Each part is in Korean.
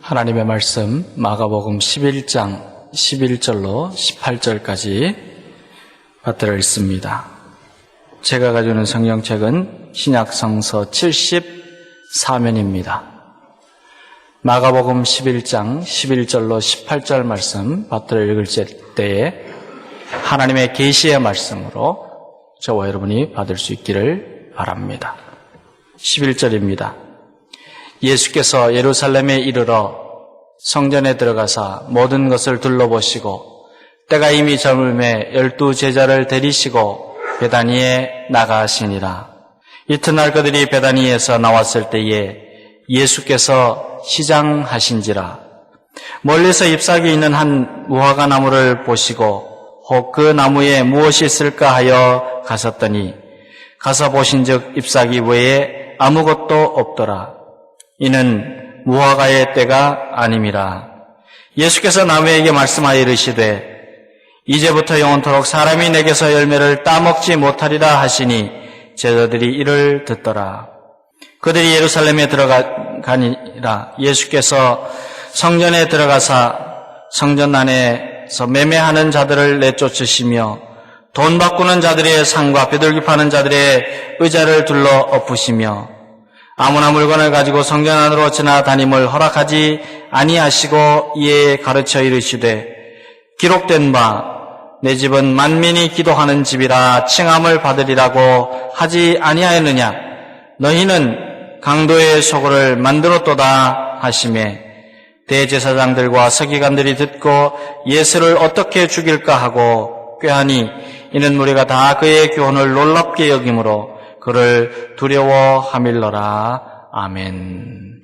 하나님의 말씀 마가복음 11장 11절로 18절까지 받들어 읽습니다. 제가 가지고 있는 성경책은 신약성서 74면입니다. 마가복음 11장 11절로 18절 말씀 받들어 읽을 때에 하나님의 계시의 말씀으로 저와 여러분이 받을 수 있기를 바랍니다. 11절입니다. 예수께서 예루살렘에 이르러 성전에 들어가사 모든 것을 둘러보시고 때가 이미 저물매 12 제자를 데리시고 베다니에 나가시니라. 이튿날 그들이 베다니에서 나왔을 때에 예수께서 시장하신지라. 멀리서 잎사귀 있는 한 무화과 나무를 보시고 혹 그 나무에 무엇이 있을까 하여 가셨더니 가서 보신즉 잎사귀 외에 아무것도 없더라. 이는 무화과의 때가 아님이라. 예수께서 나무에게 말씀하여 이르시되 이제부터 영원토록 사람이 내게서 열매를 따먹지 못하리라 하시니 제자들이 이를 듣더라. 그들이 예루살렘에 들어가니라. 예수께서 성전에 들어가사 성전 안에서 매매하는 자들을 내쫓으시며 돈 바꾸는 자들의 상과 비둘기 파는 자들의 의자를 둘러 엎으시며 아무나 물건을 가지고 성전 안으로 지나다님을 허락하지 아니하시고 이에 가르쳐 이르시되 기록된 바 내 집은 만민이 기도하는 집이라 칭함을 받으리라고 하지 아니하였느냐. 너희는 강도의 소굴을 만들었도다 하시매 대제사장들과 서기관들이 듣고 예수를 어떻게 죽일까 하고 꾀하니 이는 무리가 다 그의 교훈을 놀랍게 여김으로 그를 두려워하밀러라. 아멘.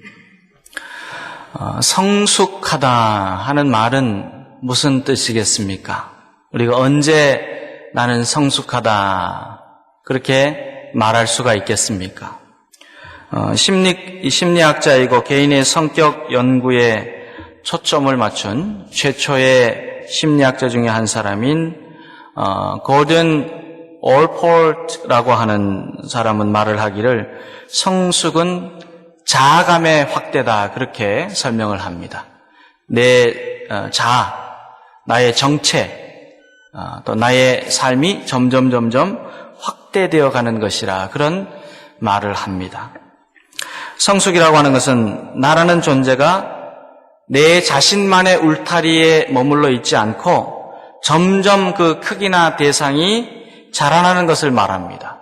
성숙하다 하는 말은 무슨 뜻이겠습니까? 우리가 언제 나는 성숙하다 그렇게 말할 수가 있겠습니까? 심리학자이고 개인의 성격 연구에 초점을 맞춘 최초의 심리학자 중에 한 사람인 고든 올포트라고 하는 사람은 말을 하기를 성숙은 자아감의 확대다 그렇게 설명을 합니다. 내 자아, 나의 정체, 또 나의 삶이 점점 확대되어 가는 것이라 그런 말을 합니다. 성숙이라고 하는 것은 나라는 존재가 내 자신만의 울타리에 머물러 있지 않고 점점 그 크기나 대상이 자라나는 것을 말합니다.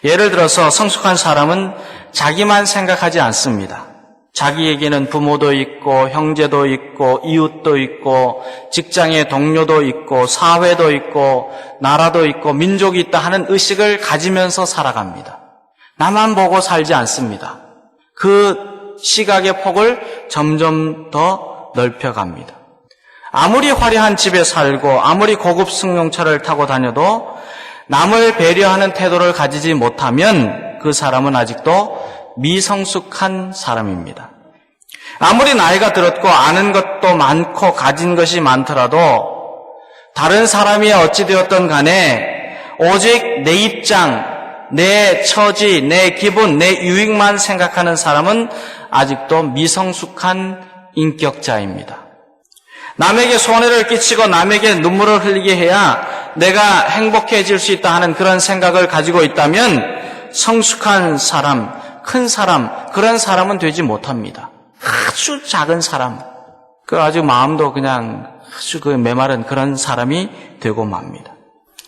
예를 들어서 성숙한 사람은 자기만 생각하지 않습니다. 자기에게는 부모도 있고 형제도 있고 이웃도 있고 직장의 동료도 있고 사회도 있고 나라도 있고 민족이 있다 하는 의식을 가지면서 살아갑니다. 나만 보고 살지 않습니다. 그 시각의 폭을 점점 더 넓혀갑니다. 아무리 화려한 집에 살고 아무리 고급 승용차를 타고 다녀도 남을 배려하는 태도를 가지지 못하면 그 사람은 아직도 미성숙한 사람입니다. 아무리 나이가 들었고 아는 것도 많고 가진 것이 많더라도 다른 사람이 어찌 되었든 간에 오직 내 입장, 내 처지, 내 기분, 내 유익만 생각하는 사람은 아직도 미성숙한 인격자입니다. 남에게 손해를 끼치고 남에게 눈물을 흘리게 해야 내가 행복해질 수 있다 하는 그런 생각을 가지고 있다면 성숙한 사람, 큰 사람, 그런 사람은 되지 못합니다. 아주 작은 사람, 아주 마음도 그냥 아주 메마른 그런 사람이 되고 맙니다.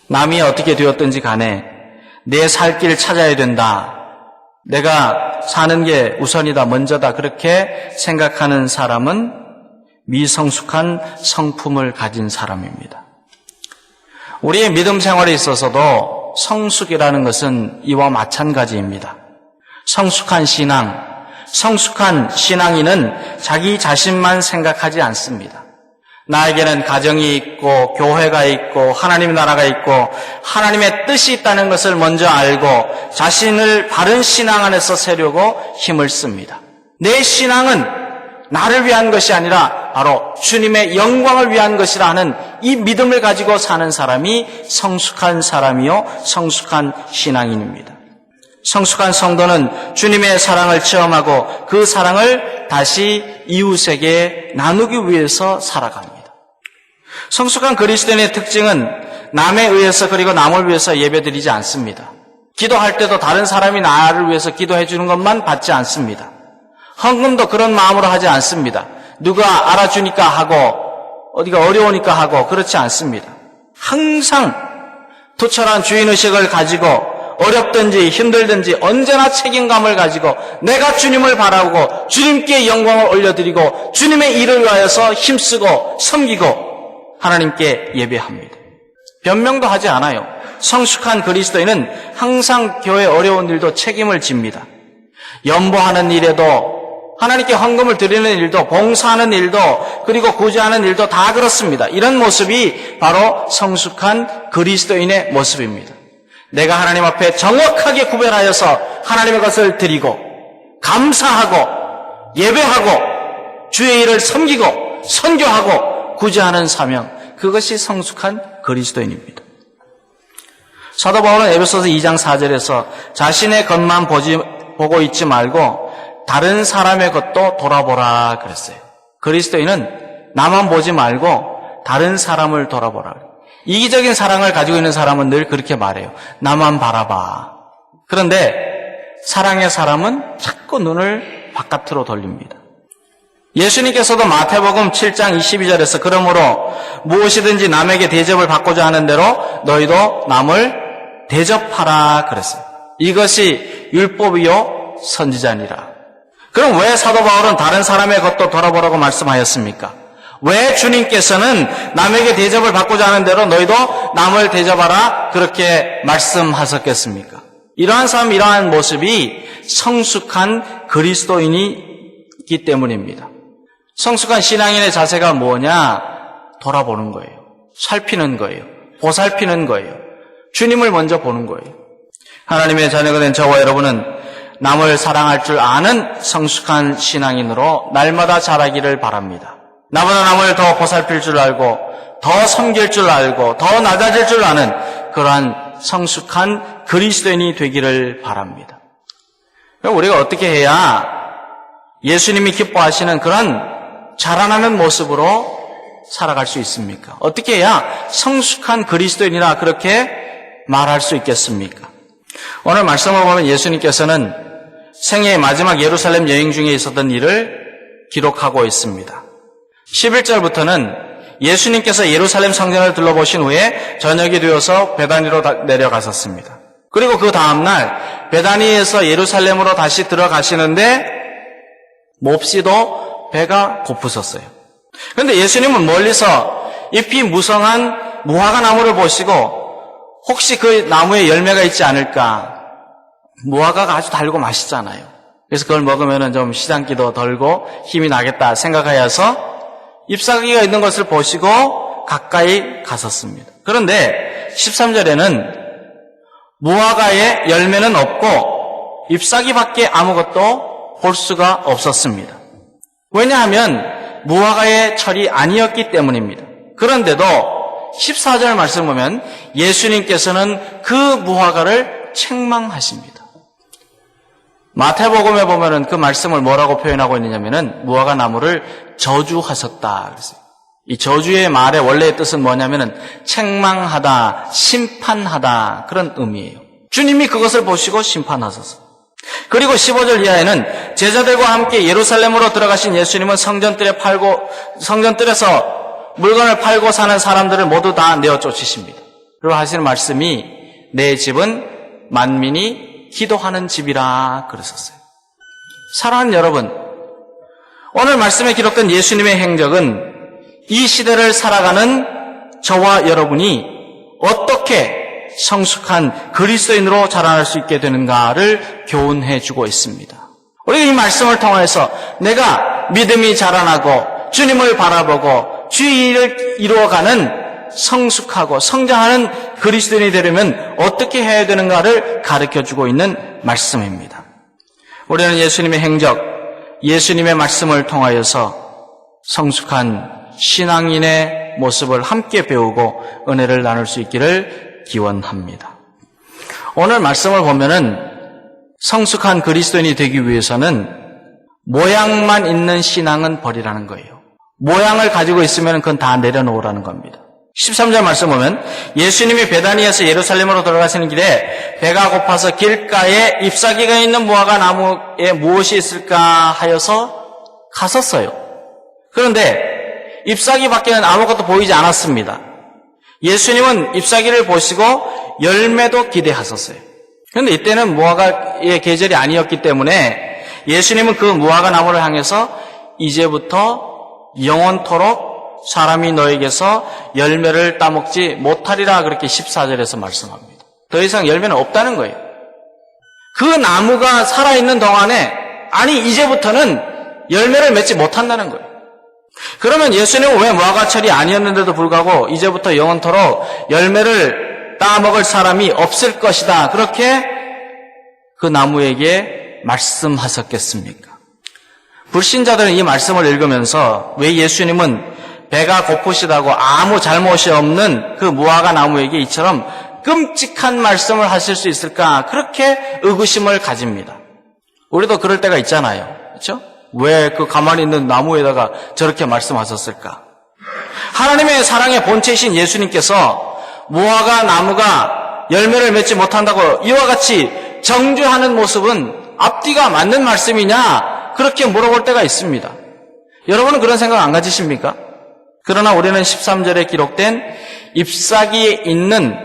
남이 어떻게 되었든지 간에 내 살 길 찾아야 된다. 내가 사는 게 우선이다, 먼저다 그렇게 생각하는 사람은 미성숙한 성품을 가진 사람입니다. 우리의 믿음 생활에 있어서도 성숙이라는 것은 이와 마찬가지입니다. 성숙한 신앙인은 자기 자신만 생각하지 않습니다. 나에게는 가정이 있고 교회가 있고 하나님의 나라가 있고 하나님의 뜻이 있다는 것을 먼저 알고 자신을 바른 신앙 안에서 세우려고 힘을 씁니다. 내 신앙은 나를 위한 것이 아니라 바로 주님의 영광을 위한 것이라 하는 이 믿음을 가지고 사는 사람이 성숙한 사람이요 성숙한 신앙인입니다. 성숙한 성도는 주님의 사랑을 체험하고 그 사랑을 다시 이웃에게 나누기 위해서 살아갑니다. 성숙한 그리스도인의 특징은 남에 의해서 그리고 남을 위해서 예배드리지 않습니다. 기도할 때도 다른 사람이 나를 위해서 기도해 주는 것만 받지 않습니다. 헌금도 그런 마음으로 하지 않습니다. 누가 알아주니까 하고 어디가 어려우니까 하고 그렇지 않습니다. 항상 투철한 주인의식을 가지고 어렵든지 힘들든지 언제나 책임감을 가지고 내가 주님을 바라보고 주님께 영광을 올려드리고 주님의 일을 위하여서 힘쓰고 섬기고 하나님께 예배합니다. 변명도 하지 않아요. 성숙한 그리스도인은 항상 교회 어려운 일도 책임을 집니다. 연보하는 일에도 하나님께 헌금을 드리는 일도 봉사하는 일도 그리고 구제하는 일도 다 그렇습니다. 이런 모습이 바로 성숙한 그리스도인의 모습입니다. 내가 하나님 앞에 정확하게 구별하여서 하나님의 것을 드리고 감사하고 예배하고 주의 일을 섬기고 선교하고 구제하는 사명, 그것이 성숙한 그리스도인입니다. 사도 바울은 에베소서 2장 4절에서 자신의 것만 보고 있지 말고 다른 사람의 것도 돌아보라 그랬어요. 그리스도인은 나만 보지 말고 다른 사람을 돌아보라. 이기적인 사랑을 가지고 있는 사람은 늘 그렇게 말해요. 나만 바라봐. 그런데 사랑의 사람은 자꾸 눈을 바깥으로 돌립니다. 예수님께서도 마태복음 7장 22절에서 그러므로 무엇이든지 남에게 대접을 받고자 하는 대로 너희도 남을 대접하라 그랬어요. 이것이 율법이요 선지자니라. 그럼 왜 사도 바울은 다른 사람의 것도 돌아보라고 말씀하였습니까? 왜 주님께서는 남에게 대접을 받고자 하는 대로 너희도 남을 대접하라 그렇게 말씀하셨겠습니까? 이러한 삶, 이러한 모습이 성숙한 그리스도인이기 때문입니다. 성숙한 신앙인의 자세가 뭐냐? 돌아보는 거예요. 살피는 거예요. 보살피는 거예요. 주님을 먼저 보는 거예요. 하나님의 자녀가 된 저와 여러분은 남을 사랑할 줄 아는 성숙한 신앙인으로 날마다 자라기를 바랍니다. 나보다 남을 더 보살필 줄 알고 더 섬길 줄 알고 더 낮아질 줄 아는 그러한 성숙한 그리스도인이 되기를 바랍니다. 우리가 어떻게 해야 예수님이 기뻐하시는 그런 자라나는 모습으로 살아갈 수 있습니까? 어떻게 해야 성숙한 그리스도인이라 그렇게 말할 수 있겠습니까? 오늘 말씀을 보면 예수님께서는 생애의 마지막 예루살렘 여행 중에 있었던 일을 기록하고 있습니다. 11절부터는 예수님께서 예루살렘 성전을 둘러보신 후에 저녁이 되어서 베다니로 내려가셨습니다. 그리고 그 다음날 베다니에서 예루살렘으로 다시 들어가시는데 몹시도 배가 고프셨어요. 그런데 예수님은 멀리서 잎이 무성한 무화과 나무를 보시고 혹시 그 나무에 열매가 있지 않을까? 무화과가 아주 달고 맛있잖아요. 그래서 그걸 먹으면 좀 시장기도 덜고 힘이 나겠다 생각하여서 잎사귀가 있는 것을 보시고 가까이 가셨습니다. 그런데 13절에는 무화과에 열매는 없고 잎사귀밖에 아무것도 볼 수가 없었습니다. 왜냐하면 무화과의 철이 아니었기 때문입니다. 그런데도 14절 말씀 보면 예수님께서는 그 무화과를 책망하십니다. 마태복음에 보면은 그 말씀을 뭐라고 표현하고 있느냐면은 무화과 나무를 저주하셨다 그랬어요. 이 저주의 말의 원래의 뜻은 뭐냐면은 책망하다, 심판하다 그런 의미예요. 주님이 그것을 보시고 심판하셨어요. 그리고 15절 이하에는 제자들과 함께 예루살렘으로 들어가신 예수님은 성전뜰에서 물건을 팔고 사는 사람들을 모두 다 내어 쫓으십니다. 그리고 하시는 말씀이 내 집은 만민이 기도하는 집이라 그러셨어요. 사랑하는 여러분, 오늘 말씀에 기록된 예수님의 행적은 이 시대를 살아가는 저와 여러분이 어떻게 성숙한 그리스도인으로 자라날 수 있게 되는가를 교훈해 주고 있습니다. 우리가 이 말씀을 통해서 내가 믿음이 자라나고 주님을 바라보고 주의 일을 이루어가는 성숙하고 성장하는 그리스도인이 되려면 어떻게 해야 되는가를 가르쳐주고 있는 말씀입니다. 우리는 예수님의 행적, 예수님의 말씀을 통하여서 성숙한 신앙인의 모습을 함께 배우고 은혜를 나눌 수 있기를 기원합니다. 오늘 말씀을 보면은 성숙한 그리스도인이 되기 위해서는 모양만 있는 신앙은 버리라는 거예요. 모양을 가지고 있으면 그건 다 내려놓으라는 겁니다. 13절 말씀 보면 예수님이 베다니에서 예루살렘으로 돌아가시는 길에 배가 고파서 길가에 잎사귀가 있는 무화과 나무에 무엇이 있을까 하여서 갔었어요. 그런데 잎사귀밖에는 아무것도 보이지 않았습니다. 예수님은 잎사귀를 보시고 열매도 기대하셨어요. 그런데 이때는 무화과의 계절이 아니었기 때문에 예수님은 그 무화과 나무를 향해서 이제부터 영원토록 사람이 너에게서 열매를 따먹지 못하리라 그렇게 14절에서 말씀합니다. 더 이상 열매는 없다는 거예요. 그 나무가 살아있는 동안에 이제부터는 열매를 맺지 못한다는 거예요. 그러면 예수님은 왜 무화과철이 아니었는데도 불구하고 이제부터 영원토록 열매를 따먹을 사람이 없을 것이다 그렇게 그 나무에게 말씀하셨겠습니까? 불신자들은 이 말씀을 읽으면서 왜 예수님은 배가 고프시다고 아무 잘못이 없는 그 무화과 나무에게 이처럼 끔찍한 말씀을 하실 수 있을까? 그렇게 의구심을 가집니다. 우리도 그럴 때가 있잖아요. 그렇죠? 왜 그 가만히 있는 나무에다가 저렇게 말씀하셨을까? 하나님의 사랑의 본체이신 예수님께서 무화과 나무가 열매를 맺지 못한다고 이와 같이 정죄하는 모습은 앞뒤가 맞는 말씀이냐? 그렇게 물어볼 때가 있습니다. 여러분은 그런 생각 안 가지십니까? 그러나 우리는 13절에 기록된 잎사귀에 있는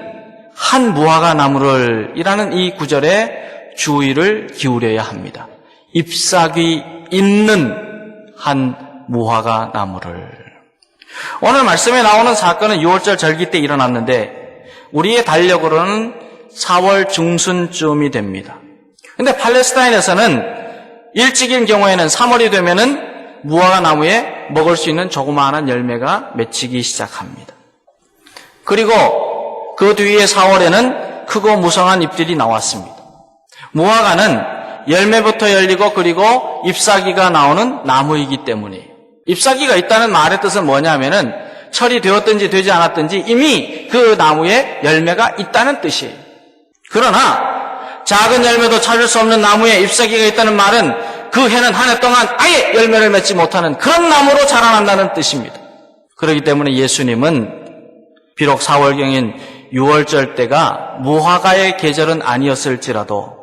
한 무화과 나무를 이라는 이 구절에 주의를 기울여야 합니다. 잎사귀 있는 한 무화과 나무를. 오늘 말씀에 나오는 사건은 6월절 절기 때 일어났는데 우리의 달력으로는 4월 중순쯤이 됩니다. 근데 팔레스타인에서는 일찍인 경우에는 3월이 되면은 무화과 나무에 먹을 수 있는 조그마한 열매가 맺히기 시작합니다. 그리고 그 뒤에 4월에는 크고 무성한 잎들이 나왔습니다. 무화과는 열매부터 열리고 그리고 잎사귀가 나오는 나무이기 때문에 잎사귀가 있다는 말의 뜻은 뭐냐면은 철이 되었든지 되지 않았든지 이미 그 나무에 열매가 있다는 뜻이에요. 그러나 작은 열매도 찾을 수 없는 나무에 잎사귀가 있다는 말은 그 해는 한 해 동안 아예 열매를 맺지 못하는 그런 나무로 자라난다는 뜻입니다. 그렇기 때문에 예수님은 비록 4월경인 6월절 때가 무화과의 계절은 아니었을지라도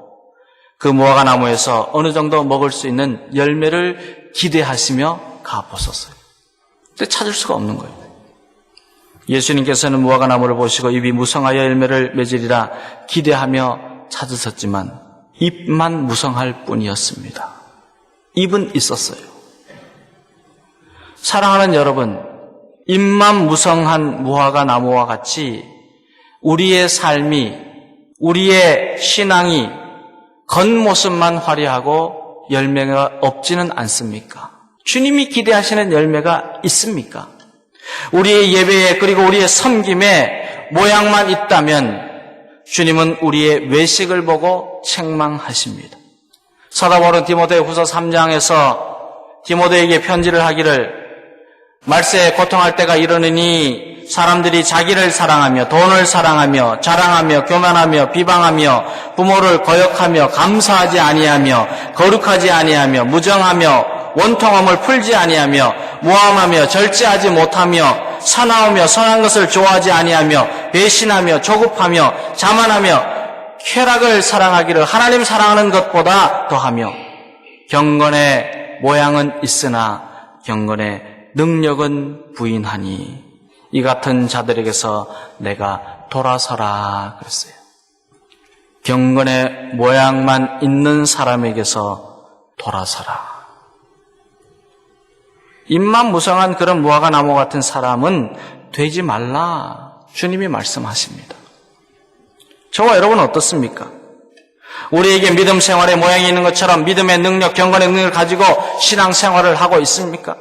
그 무화과 나무에서 어느 정도 먹을 수 있는 열매를 기대하시며 가보셨어요. 근데 찾을 수가 없는 거예요. 예수님께서는 무화과 나무를 보시고 잎이 무성하여 열매를 맺으리라 기대하며 찾으셨지만 잎만 무성할 뿐이었습니다. 잎은 있었어요. 사랑하는 여러분, 잎만 무성한 무화과 나무와 같이 우리의 삶이, 우리의 신앙이 겉모습만 화려하고 열매가 없지는 않습니까? 주님이 기대하시는 열매가 있습니까? 우리의 예배에 그리고 우리의 섬김에 모양만 있다면 주님은 우리의 외식을 보고 책망하십니다. 사도 바울은 디모데후서 3장에서 디모데에게 편지를 하기를 말세에 고통할 때가 이르느니 사람들이 자기를 사랑하며 돈을 사랑하며 자랑하며 교만하며 비방하며 부모를 거역하며 감사하지 아니하며 거룩하지 아니하며 무정하며 원통함을 풀지 아니하며 모함하며 절제하지 못하며 사나우며 선한 것을 좋아하지 아니하며 배신하며 조급하며 자만하며 쾌락을 사랑하기를 하나님 사랑하는 것보다 더하며 경건의 모양은 있으나 경건의 능력은 부인하니 이 같은 자들에게서 내가 돌아서라 그랬어요. 경건의 모양만 있는 사람에게서 돌아서라. 잎만 무성한 그런 무화과 나무 같은 사람은 되지 말라. 주님이 말씀하십니다. 저와 여러분은 어떻습니까? 우리에게 믿음 생활의 모양이 있는 것처럼 믿음의 능력, 경건의 능력을 가지고 신앙 생활을 하고 있습니까?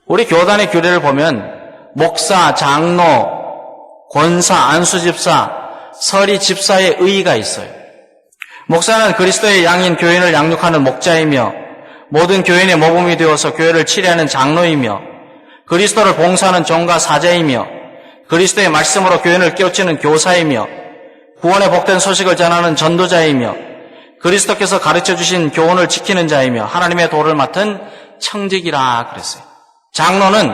우리 교단의 규례를 보면 목사, 장로, 권사, 안수집사, 서리 집사의 의의가 있어요. 목사는 그리스도의 양인 교인을 양육하는 목자이며 모든 교인의 모범이 되어서 교회를 치리하는 장로이며 그리스도를 봉사하는 종과 사자이며 그리스도의 말씀으로 교인을 깨우치는 교사이며 구원의 복된 소식을 전하는 전도자이며 그리스도께서 가르쳐 주신 교훈을 지키는 자이며 하나님의 도를 맡은 청직이라 그랬어요. 장로는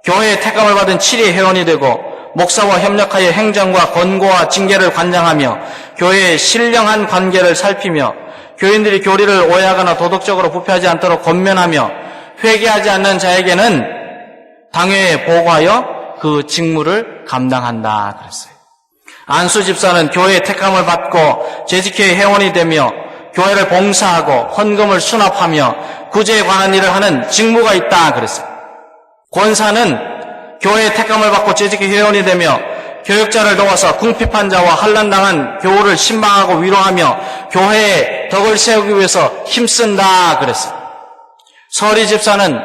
교회의 택감을 받은 7위 회원이 되고 목사와 협력하여 행정과 권고와 징계를 관장하며 교회의 신령한 관계를 살피며 교인들이 교리를 오해하거나 도덕적으로 부패하지 않도록 권면하며 회개하지 않는 자에게는 당회에 보고하여 그 직무를 감당한다 그랬어요. 안수 집사는 교회의 택함을 받고 재직회의 회원이 되며 교회를 봉사하고 헌금을 수납하며 구제에 관한 일을 하는 직무가 있다 그랬어요. 권사는 교회의 택함을 받고 재직회 회원이 되며 교역자를 도와서 궁핍한 자와 환난당한 교우를 신방하고 위로하며 교회의 덕을 세우기 위해서 힘쓴다 그랬어요. 서리 집사는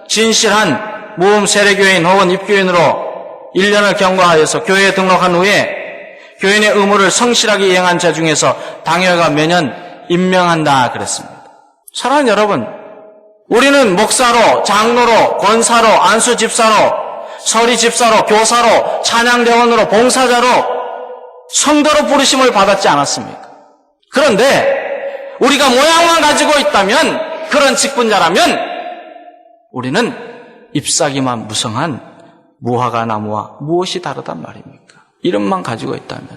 진실한 무음 세례교인 혹은 입교인으로 1년을 경과하여서 교회에 등록한 후에 교인의 의무를 성실하게 이행한 자 중에서 당회가 매년 임명한다 그랬습니다. 사랑하는 여러분, 우리는 목사로, 장로로, 권사로, 안수 집사로, 서리 집사로, 교사로, 찬양대원으로, 봉사자로, 성도로 부르심을 받았지 않았습니까? 그런데 우리가 모양만 가지고 있다면, 그런 직분자라면 우리는 잎사귀만 무성한 무화과 나무와 무엇이 다르단 말입니까? 이름만 가지고 있다면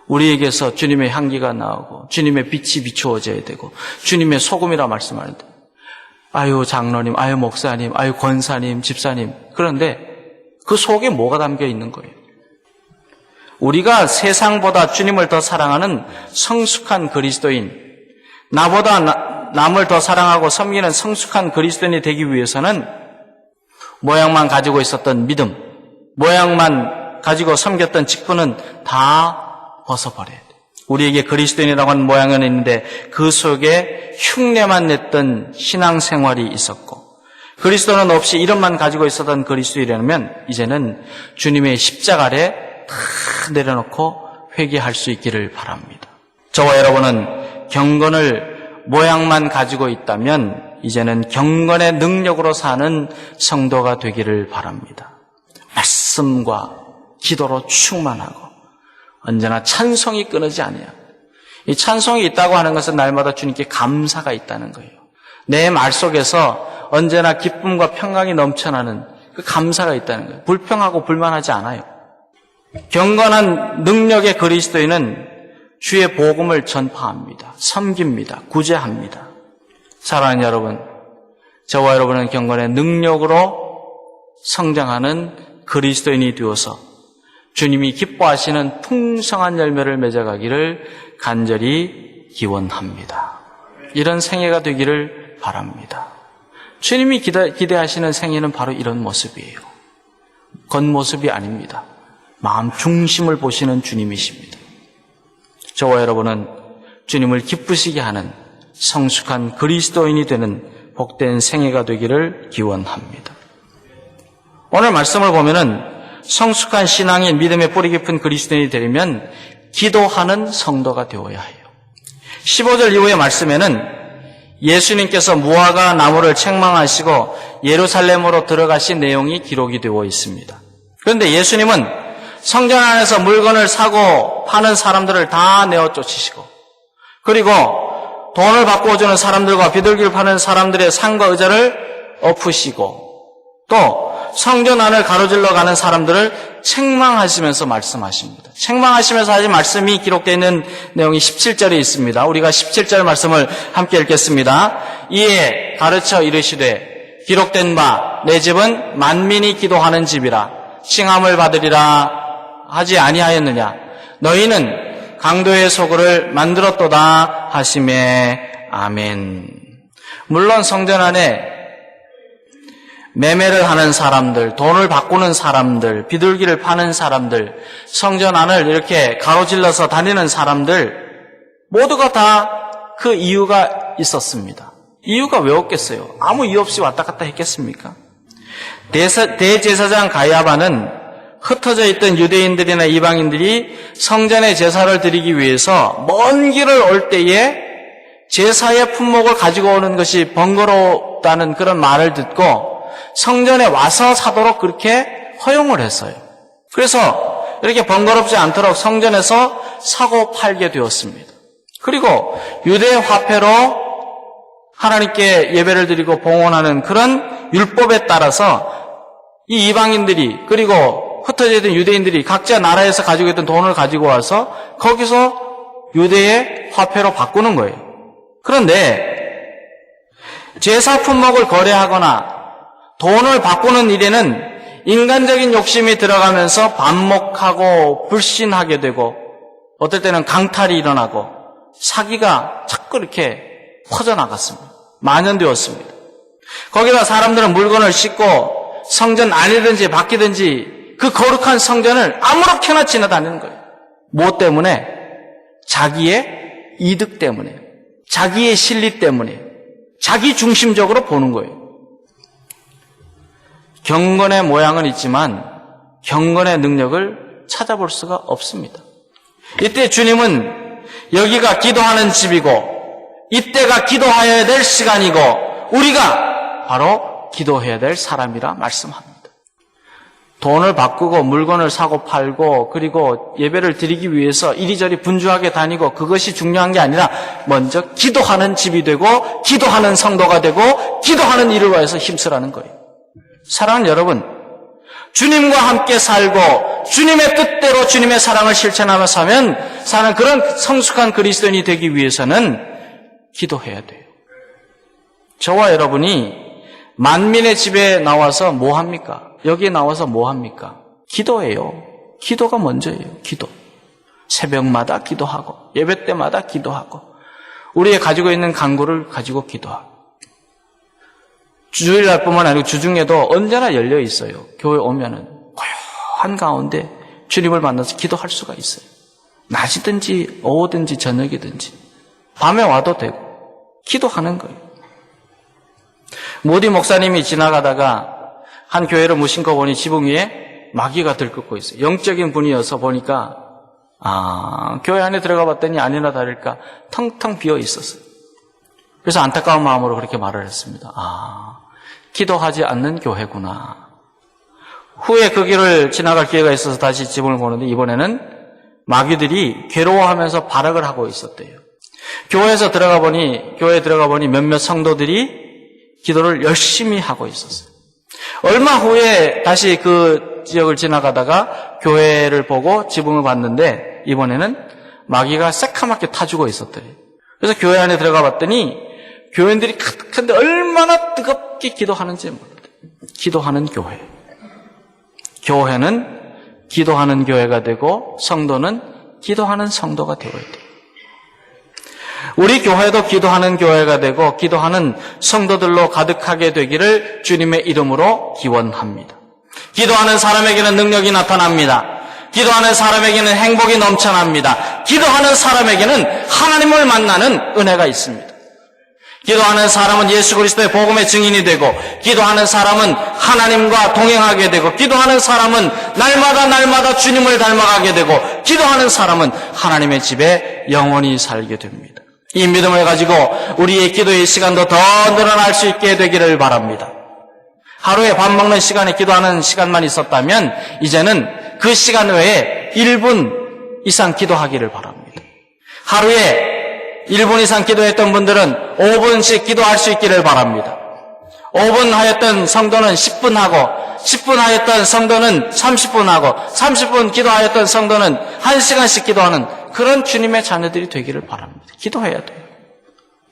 우리에게서 주님의 향기가 나오고 주님의 빛이 비추어져야 되고 주님의 소금이라 말씀하는데 아유 장로님, 아유 목사님, 아유 권사님, 집사님, 그런데 그 속에 뭐가 담겨 있는 거예요? 우리가 세상보다 주님을 더 사랑하는 성숙한 그리스도인, 나보다 남을 더 사랑하고 섬기는 성숙한 그리스도인이 되기 위해서는 모양만 가지고 있었던 믿음, 모양만 가지고 섬겼던 직분은 다 벗어버려야 돼. 우리에게 그리스도인이라고 하는 모양은 있는데 그 속에 흉내만 냈던 신앙생활이 있었고 그리스도는 없이 이름만 가지고 있었던 그리스도인이라면 이제는 주님의 십자가 아래 다 내려놓고 회개할 수 있기를 바랍니다. 저와 여러분은 경건을 모양만 가지고 있다면 이제는 경건의 능력으로 사는 성도가 되기를 바랍니다. 말씀과 기도로 충만하고 언제나 찬송이 끊이지 아니하고, 이 찬송이 있다고 하는 것은 날마다 주님께 감사가 있다는 거예요. 내 말 속에서 언제나 기쁨과 평강이 넘쳐나는 그 감사가 있다는 거예요. 불평하고 불만하지 않아요. 경건한 능력의 그리스도인은 주의 복음을 전파합니다. 섬깁니다. 구제합니다. 사랑하는 여러분, 저와 여러분은 경건의 능력으로 성장하는 그리스도인이 되어서 주님이 기뻐하시는 풍성한 열매를 맺어가기를 간절히 기원합니다. 이런 생애가 되기를 바랍니다. 주님이 기대하시는 생애는 바로 이런 모습이에요. 겉모습이 아닙니다. 마음 중심을 보시는 주님이십니다. 저와 여러분은 주님을 기쁘시게 하는 성숙한 그리스도인이 되는 복된 생애가 되기를 기원합니다. 오늘 말씀을 보면은 성숙한 신앙인 믿음의 뿌리 깊은 그리스도인이 되려면 기도하는 성도가 되어야 해요. 15절 이후의 말씀에는 예수님께서 무화과 나무를 책망하시고 예루살렘으로 들어가신 내용이 기록이 되어 있습니다. 그런데 예수님은 성전 안에서 물건을 사고 파는 사람들을 다 내어 쫓으시고 그리고 돈을 바꾸어주는 사람들과 비둘기를 파는 사람들의 상과 의자를 엎으시고 또 성전 안을 가로질러 가는 사람들을 책망하시면서 말씀하십니다. 책망하시면서 하신 말씀이 기록되어 있는 내용이 17절에 있습니다. 우리가 17절 말씀을 함께 읽겠습니다. 이에 가르쳐 이르시되 기록된 바 내 집은 만민이 기도하는 집이라 칭함을 받으리라 하지 아니하였느냐. 너희는 강도의 소굴을 만들었도다 하시매 아멘. 물론 성전 안에 매매를 하는 사람들, 돈을 바꾸는 사람들, 비둘기를 파는 사람들, 성전 안을 이렇게 가로질러서 다니는 사람들 모두가 다 그 이유가 있었습니다. 이유가 왜 없겠어요? 아무 이유 없이 왔다 갔다 했겠습니까? 대제사장 가야바는 흩어져 있던 유대인들이나 이방인들이 성전에 제사를 드리기 위해서 먼 길을 올 때에 제사의 품목을 가지고 오는 것이 번거롭다는 그런 말을 듣고 성전에 와서 사도록 그렇게 허용을 했어요. 그래서 이렇게 번거롭지 않도록 성전에서 사고 팔게 되었습니다. 그리고 유대 화폐로 하나님께 예배를 드리고 봉헌하는 그런 율법에 따라서 이 이방인들이 그리고 흩어져 있던 유대인들이 각자 나라에서 가지고 있던 돈을 가지고 와서 거기서 유대의 화폐로 바꾸는 거예요. 그런데 제사 품목을 거래하거나 돈을 바꾸는 일에는 인간적인 욕심이 들어가면서 반목하고 불신하게 되고 어떨 때는 강탈이 일어나고 사기가 자꾸 이렇게 퍼져나갔습니다. 만연되었습니다. 거기다 사람들은 물건을 싣고 성전 안이든지 밖이든지 그 거룩한 성전을 아무렇게나 지나다니는 거예요. 무엇 때문에? 자기의 이득 때문에, 자기의 실리 때문에, 자기 중심적으로 보는 거예요. 경건의 모양은 있지만 경건의 능력을 찾아볼 수가 없습니다. 이때 주님은 여기가 기도하는 집이고 이때가 기도해야 될 시간이고 우리가 바로 기도해야 될 사람이라 말씀합니다. 돈을 바꾸고 물건을 사고 팔고 그리고 예배를 드리기 위해서 이리저리 분주하게 다니고 그것이 중요한 게 아니라 먼저 기도하는 집이 되고 기도하는 성도가 되고 기도하는 일을 위해서 힘쓰라는 거예요. 사랑하는 여러분, 주님과 함께 살고 주님의 뜻대로 주님의 사랑을 실천하며 사는 그런 성숙한 그리스도인이 되기 위해서는 기도해야 돼요. 저와 여러분이 만민의 집에 나와서 뭐 합니까? 여기에 나와서 뭐 합니까? 기도해요. 기도가 먼저예요. 기도. 새벽마다 기도하고 예배 때마다 기도하고 우리의 가지고 있는 간구를 가지고 기도하고 주일날뿐만 아니고 주중에도 언제나 열려 있어요. 교회 오면은 고요한 가운데 주님을 만나서 기도할 수가 있어요. 낮이든지 오후든지 저녁이든지 밤에 와도 되고 기도하는 거예요. 모디 목사님이 지나가다가 한 교회를 무심코 보니 지붕 위에 마귀가 들끓고 있어요. 영적인 분이어서 보니까 교회 안에 들어가 봤더니 아니나 다를까 텅텅 비어 있었어요. 그래서 안타까운 마음으로 그렇게 말을 했습니다. 기도하지 않는 교회구나. 후에 그 길을 지나갈 기회가 있어서 다시 지붕을 보는데 이번에는 마귀들이 괴로워하면서 발악을 하고 있었대요. 교회에 들어가 보니 몇몇 성도들이 기도를 열심히 하고 있었어요. 얼마 후에 다시 그 지역을 지나가다가 교회를 보고 지붕을 봤는데 이번에는 마귀가 새카맣게 타주고 있었더래요. 그래서 교회 안에 들어가 봤더니 교인들이 가득한데 얼마나 뜨겁게 기도하는지 몰라요. 기도하는 교회. 교회는 기도하는 교회가 되고 성도는 기도하는 성도가 되어야 돼요. 우리 교회도 기도하는 교회가 되고 기도하는 성도들로 가득하게 되기를 주님의 이름으로 기원합니다. 기도하는 사람에게는 능력이 나타납니다. 기도하는 사람에게는 행복이 넘쳐납니다. 기도하는 사람에게는 하나님을 만나는 은혜가 있습니다. 기도하는 사람은 예수 그리스도의 복음의 증인이 되고 기도하는 사람은 하나님과 동행하게 되고 기도하는 사람은 날마다 주님을 닮아가게 되고 기도하는 사람은 하나님의 집에 영원히 살게 됩니다. 이 믿음을 가지고 우리의 기도의 시간도 더 늘어날 수 있게 되기를 바랍니다. 하루에 밥 먹는 시간에 기도하는 시간만 있었다면 이제는 그 시간 외에 1분 이상 기도하기를 바랍니다. 하루에 1분 이상 기도했던 분들은 5분씩 기도할 수 있기를 바랍니다. 5분 하였던 성도는 10분 하고 10분 하였던 성도는 30분 하고 30분 기도하였던 성도는 1시간씩 기도하는 그런 주님의 자녀들이 되기를 바랍니다. 기도해야 돼요.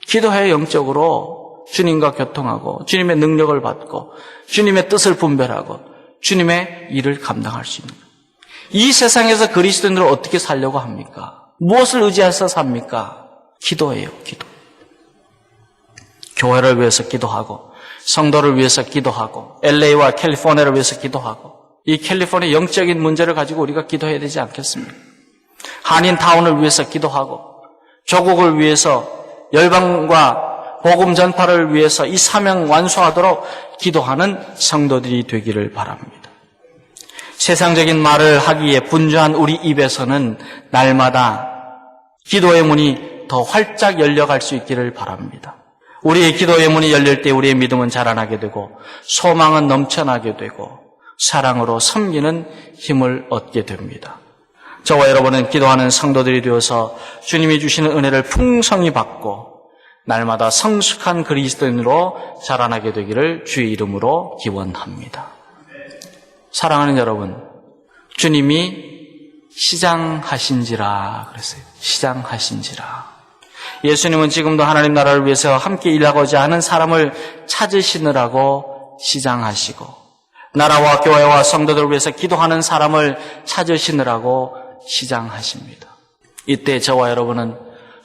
기도해야 영적으로 주님과 교통하고 주님의 능력을 받고 주님의 뜻을 분별하고 주님의 일을 감당할 수 있는 거예요. 이 세상에서 그리스도인들을 어떻게 살려고 합니까? 무엇을 의지해서 삽니까? 기도예요. 기도. 교회를 위해서 기도하고 성도를 위해서 기도하고 LA와 캘리포니아를 위해서 기도하고 이 캘리포니아 영적인 문제를 가지고 우리가 기도해야 되지 않겠습니까? 한인타운을 위해서 기도하고 조국을 위해서 열방과 복음 전파를 위해서 이 사명 완수하도록 기도하는 성도들이 되기를 바랍니다. 세상적인 말을 하기에 분주한 우리 입에서는 날마다 기도의 문이 더 활짝 열려갈 수 있기를 바랍니다. 우리의 기도의 문이 열릴 때 우리의 믿음은 자라나게 되고 소망은 넘쳐나게 되고 사랑으로 섬기는 힘을 얻게 됩니다. 저와 여러분은 기도하는 성도들이 되어서 주님이 주시는 은혜를 풍성히 받고 날마다 성숙한 그리스도인으로 자라나게 되기를 주의 이름으로 기원합니다. 사랑하는 여러분, 주님이 시장하신지라 그랬어요. 시장하신지라. 예수님은 지금도 하나님 나라를 위해서 함께 일하고자 하는 사람을 찾으시느라고 시장하시고, 나라와 교회와 성도들을 위해서 기도하는 사람을 찾으시느라고 시장하십니다. 이때 저와 여러분은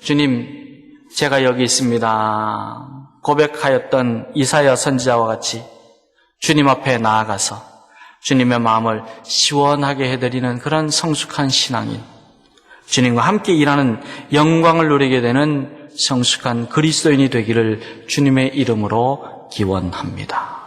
주님, 제가 여기 있습니다 고백하였던 이사야 선지자와 같이 주님 앞에 나아가서 주님의 마음을 시원하게 해드리는 그런 성숙한 신앙인, 주님과 함께 일하는 영광을 누리게 되는 성숙한 그리스도인이 되기를 주님의 이름으로 기원합니다.